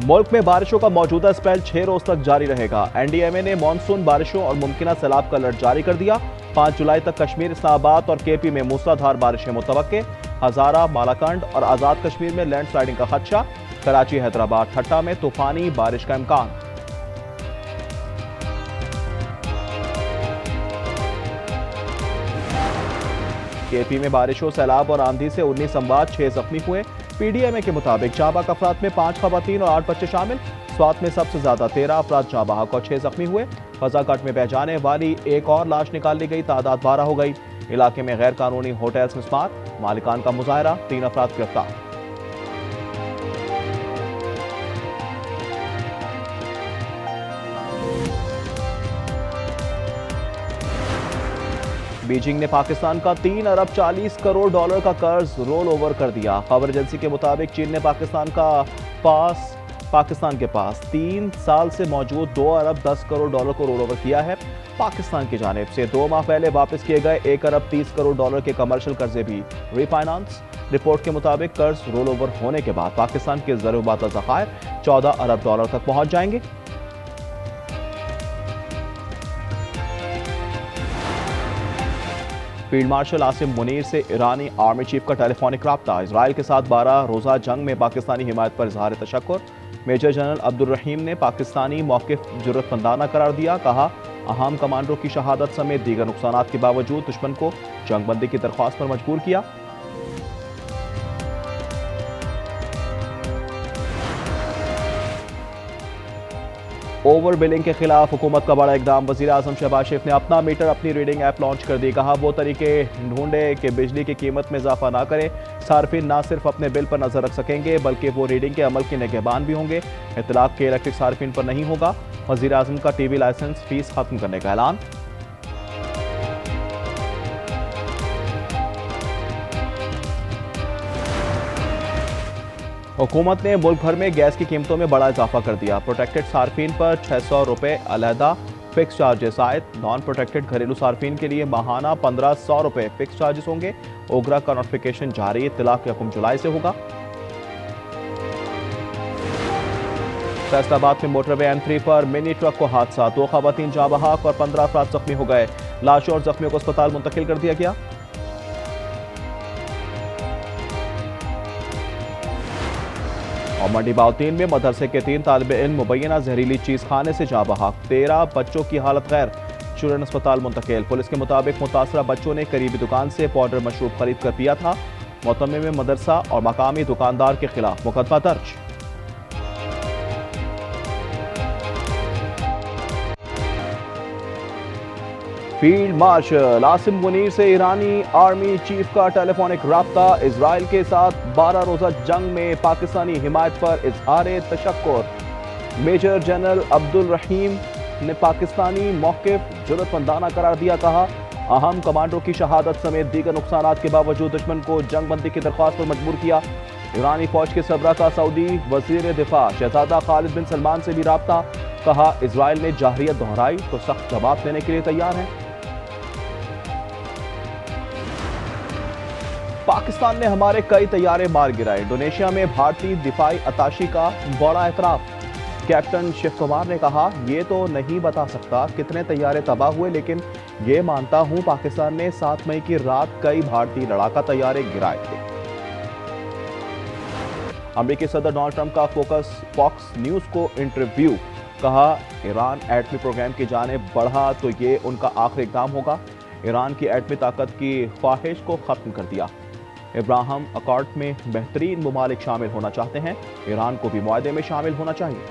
मुल्क में बारिशों का मौजूदा स्पेल 6 रोज तक जारी रहेगा। एनडीएमए ने मानसून बारिशों और मुमकिन सैलाब का अलर्ट जारी कर दिया। 5 जुलाई तक कश्मीर, इस्लामाबाद और केपी में मूसलाधार बारिशें मुतवक्के। हजारा, मालाकंड और आजाद कश्मीर में लैंडस्लाइडिंग का खदशा। कराची, हैदराबाद, ठट्टा में तूफानी बारिश का इम्कान। केपी में बारिशों, सैलाब और आंधी से 19 अमवात, 6 जख्मी हुए। पीडीएमए के मुताबिक जाँ बहक अफराद में 5 खवातीन और 8 बच्चे शामिल। स्वात में सबसे ज्यादा 13 अफराद जाँ बहक और 6 जख्मी हुए। फजाकट में बह जाने वाली एक और लाश निकाल ली गई, तादाद 12 हो गई। इलाके में गैर कानूनी होटल्स में स्मार, मालिकान का मुजाहरा, 3 अफराद गिरफ्तार। बीजिंग ने पाकिस्तान का 3 अरब 40 करोड़ डॉलर का कर्ज रोल ओवर कर दिया। खबर एजेंसी के मुताबिक चीन ने पाकिस्तान के पास 3 साल से मौजूद 2 अरब 10 करोड़ डॉलर को रोल ओवर किया है। पाकिस्तान की जानिब से 2 माह पहले वापस किए गए 1 अरब 30 करोड़ डॉलर के कमर्शियल कर्जे भी रीफाइनेंस। रिपोर्ट के मुताबिक कर्ज रोल ओवर होने के बाद पाकिस्तान के ज़रूरत ज़खायर 14 अरब डॉलर तक पहुंच जाएंगे। फील्ड मार्शल आसिम मुनीर से ईरानी आर्मी चीफ का टेलीफोनिक राब्ता। इजराइल के साथ 12 रोजा जंग में पाकिस्तानी हिमायत पर इजहार तशक्कुर। मेजर जनरल अब्दुल रहीम ने पाकिस्तानी मौक़िफ़ जुर्रतमंदाना करार दिया। कहा, अहम कमांडरों की शहादत समेत दीगर नुकसानात के बावजूद दुश्मन को जंगबंदी की दरख्वास्त पर मजबूर किया। ओवर बिलिंग के खिलाफ हुकूमत का बड़ा इकदाम। वज़ीर आज़म शहबाज शरीफ ने अपना मीटर, अपनी रीडिंग ऐप लॉन्च कर दी। कहा, वो तरीके ढूंढे कि बिजली की कीमत में इजाफा ना करे। सार्फिन ना सिर्फ अपने बिल पर नजर रख सकेंगे बल्कि वो रीडिंग के अमल के निगहबान भी होंगे। इतलाक के इलेक्ट्रिक सार्फिन पर नहीं होगा। वज़ीर आज़म का टीवी लाइसेंस फीस खत्म करने का ऐलान। हुकूमत ने मुल्क भर में गैस की कीमतों में बड़ा इजाफा कर दिया। प्रोटेक्टेड सार्फिन पर 600 रुपये अलहदा फिक्स चार्जेस आयद। नॉन प्रोटेक्टेड घरेलू सार्फिन के लिए माहाना 1500 रुपये फिक्स चार्जेस होंगे। ओगरा का नोटिफिकेशन जारी, इत्तलाक यकम जुलाई से होगा। फैसलाबाद में मोटरवे M3 पर मिनी ट्रक को हादसा, 2 खवातीन जाँ बहक और 15 अफराद जख्मी हो गए। लाशों और जख्मियों को अस्पताल मुंतकिल कर दिया गया। और मंडी बाउतीन में मदरसे के 3 तालिबे इल्म मुबैना जहरीली चीज खाने से जाँ बहक, 13 बच्चों की हालत गैर, चुरन अस्पताल मुंतकिल। पुलिस के मुताबिक मुतासरा बच्चों ने करीबी दुकान से पाउडर मशरूब खरीद कर पिया था। मोतम्मे में मदरसा और मकामी दुकानदार के खिलाफ मुकदमा दर्ज। फील्ड मार्शल आसिम मुनीर से ईरानी आर्मी चीफ का टेलीफोनिक राब्ता। इजराइल के साथ 12 रोजा जंग में पाकिस्तानी हिमायत पर इजहार तशक्कुर। मेजर जनरल अब्दुल रहीम ने पाकिस्तानी मौक़िफ़ जुर्रतमंदाना करार दिया। कहा, अहम कमांडरों की शहादत समेत दीगर नुकसानात के बावजूद दुश्मन को जंगबंदी की दरख्वास्त पर मजबूर किया। ईरानी फौज के सरबराह का सऊदी वजीर दिफा शहजादा खालिद बिन सलमान से भी राब्ता। कहा, इजराइल ने जाहरियत दोहराई तो सख्त जवाब देने के लिए तैयार है। पाकिस्तान ने हमारे कई तैयारे मार गिराए। इंडोनेशिया में भारतीय दिफाई अताशी का बड़ा एतराफ। कैप्टन शिव कुमार ने कहा, ये तो नहीं बता सकता कितने तैयारे तबाह हुए, लेकिन ये मानता हूं पाकिस्तान ने 7 मई की रात कई भारतीय लड़ाका तैयारे गिराए थे। अमेरिकी सदर डोनाल्ड ट्रंप का फॉक्स न्यूज को इंटरव्यू। कहा, ईरान एटमी प्रोग्राम की जानिब बढ़ा तो ये उनका आखिरी इक़दाम होगा। ईरान की एटमी ताकत की ख्वाहिश को खत्म कर दिया। इब्राहिम अकॉर्ड में बेहतरीन ममालिक शामिल होना चाहते हैं। ईरान को भी मुआहदे में शामिल होना चाहिए।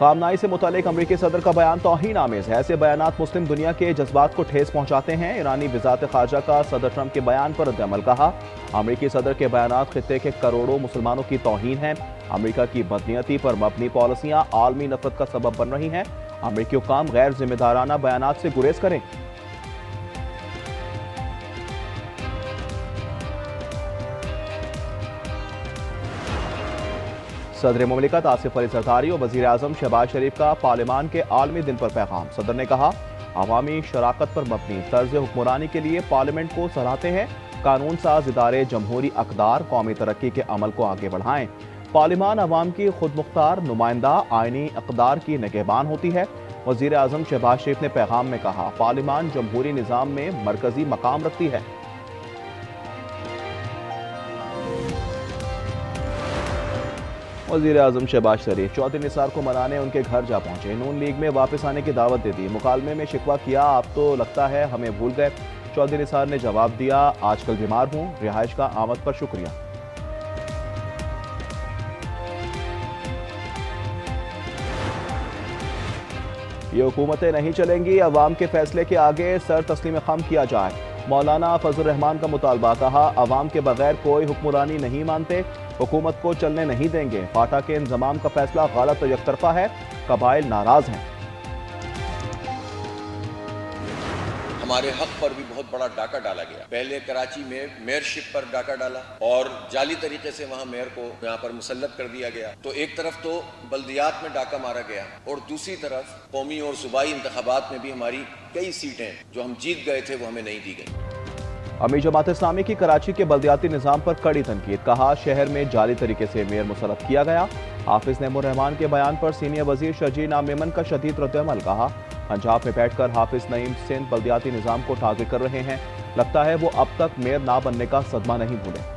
खामनाई से मुतालिक अमरीकी सदर का बयान तौहीन आमेज है। ऐसे बयानात मुस्लिम दुनिया के जज्बात को ठेस पहुंचाते हैं। ईरानी वज़ारत ख़ारजा का सदर ट्रंप के बयान पर रद्द-ए-अमल। कहा, अमरीकी सदर के बयानात खित्ते के करोड़ों मुसलमानों की तौहीन है। अमरीका की बदनीयती पर मबनी पॉलिसियां आलमी नफरत का सबब बन रही हैं। अमरीकी हुक्काम गैर जिम्मेदाराना बयानात से गुरेज करें। सदर मुमलिकत आसिफ अली जरदारी और वज़ीर आज़म शहबाज शरीफ का पार्लियामान के आलमी दिन पर पैगाम। सदर ने कहा, अवामी शराकत पर मबनी तर्ज हुक्मरानी के लिए पार्लियामेंट को सराहते हैं। कानून साज इदारे जमहूरी अक़दार कौमी तरक्की के अमल को आगे बढ़ाएं। पार्लिमान अवाम की खुद मुख्तार नुमाइंदा आईनी अक़दार की निगहबान होती है। वज़ीर आज़म शहबाज शरीफ ने पैगाम में कहा, पार्लिमान जमहूरी निज़ाम में मरकजी मकाम रखती है। वज़ीर आज़म शहबाज शरीफ चौधरी निसार को मनाने उनके घर जा पहुंचे। नून लीग में वापस आने की दावत दे दी। मुकालमे में शिकवा किया, आप तो लगता है हमें भूल गए। चौधरी निसार ने जवाब दिया, आजकल बीमार हूं, रिहाइश का आमद पर शुक्रिया। ये हुकूमतें नहीं चलेंगी, अवाम के फैसले के आगे सर तस्लीम खम किया जाए। मौलाना फजल रहमान का मुतालबा, कहा अवाम के बगैर कोई हुक्मरानी नहीं मानते, हुकूमत को चलने नहीं देंगे। फाटा के इंतजाम का फैसला गलत और एकतरफा है, कबाइल नाराज हैं। हमारे हक पर भी बहुत बड़ा डाका डाला गया। पहले कराची में मेयरशिप पर डाका डाला और जाली तरीके से वहां मेयर को यहाँ पर मुसल्लत कर दिया गया। तो एक तरफ तो बल्दियात में डाका मारा गया और दूसरी तरफ कौमी और सूबाई इंतखाबात में भी हमारी कई सीटें जो हम जीत गए थे वो हमें नहीं दी गई। अमीर जमात इस्लामी की कराची के बल्दियाती निज़ाम पर कड़ी तनकीद, कहा शहर में जाली तरीके से मेयर मुसल्लत किया गया। हाफिज नईमुर रहमान के बयान पर सीनियर वजीर शजी नाम मेमन का शदीद रद्द-ए-अमल, कहा पंजाब में बैठकर हाफिज नईम सिंध बल्दियाती निज़ाम को टारगेट कर रहे हैं, लगता है वो अब तक मेयर ना बनने का सदमा नहीं भूले।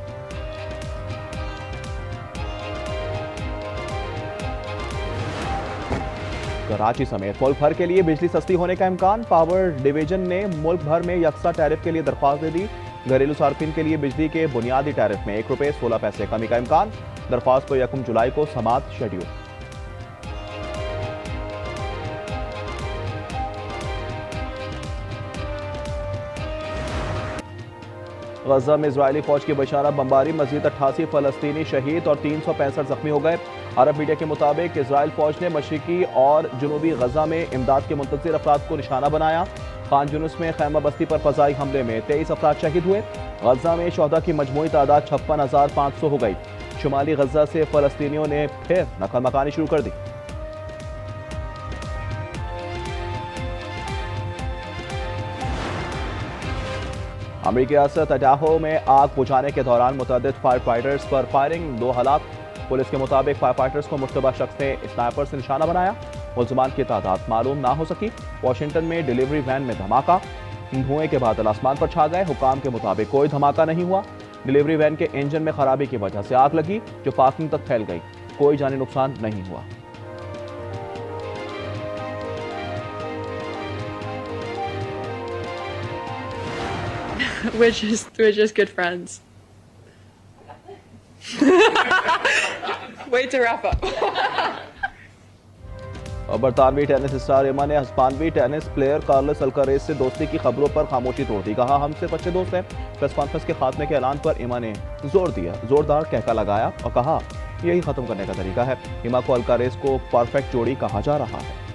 कराची समेत मुल्क भर के लिए बिजली सस्ती होने का इम्कान, पावर डिवीजन ने मुल्क भर में यकसा टैरिफ के लिए दरख्वास्त दे दी। घरेलू सार्फिन के लिए बिजली के बुनियादी टैरिफ में 1 रुपये 16 पैसे कमी का इम्कान, दरख्वास्त पर 1 जुलाई को समाअत शेड्यूल। गजा में इजरायली फौज की बशारा बमबारी, मजीद 88 फलस्तीनी शहीद और 365 जख्मी हो गए। अरब मीडिया के मुताबिक इजरायल फौज ने मशरिकी और जनूबी गजा में इमदाद के मुंतज़िर अफराद को निशाना बनाया। खान यूनुस में खैमा बस्ती पर फजाई हमले में 23 अफराद शहीद हुए। गजा में शोहदा की मजमूई तादाद 56,500 हो गई। शुमाली गजा से फलस्तीनियों ने फिर नकल मकानी शुरू कर दी। अमेरिकी रियासत अडाहो में आग बुझाने के दौरान मुतअद्दिद फायर फाइटर्स पर फायरिंग, 2 हलाक। पुलिस के मुताबिक फायर फाइटर्स को मुश्तबा शख्स ने स्नाइपर से निशाना बनाया। मुल्ज़िमान की तादाद मालूम ना हो सकी। वाशिंगटन में डिलीवरी वैन में धमाका, धुएं के बादल आसमान पर छा गए। हुकाम के मुताबिक कोई धमाका नहीं हुआ। डिलीवरी वैन के इंजन में खराबी की वजह से आग लगी जो पार्किंग तक फैल गई। कोई जानी नुकसान नहीं हुआ। We're just good friends. Way to wrap up. और बरतानवी टेनिस स्टार एमा ने हस्पानवी टेनिस प्लेयर कार्लोस अल्कारेज से दोस्ती की खबरों पर खामोशी तोड़ दी। कहा हम सिर्फ अच्छे दोस्त हैं। प्रेस कॉन्फ्रेंस के खात्मे के ऐलान पर एमा ने जोरदार कहका लगाया और कहा यही खत्म करने का तरीका है। एमा को अल्कारेज को परफेक्ट जोड़ी कहा जा रहा है।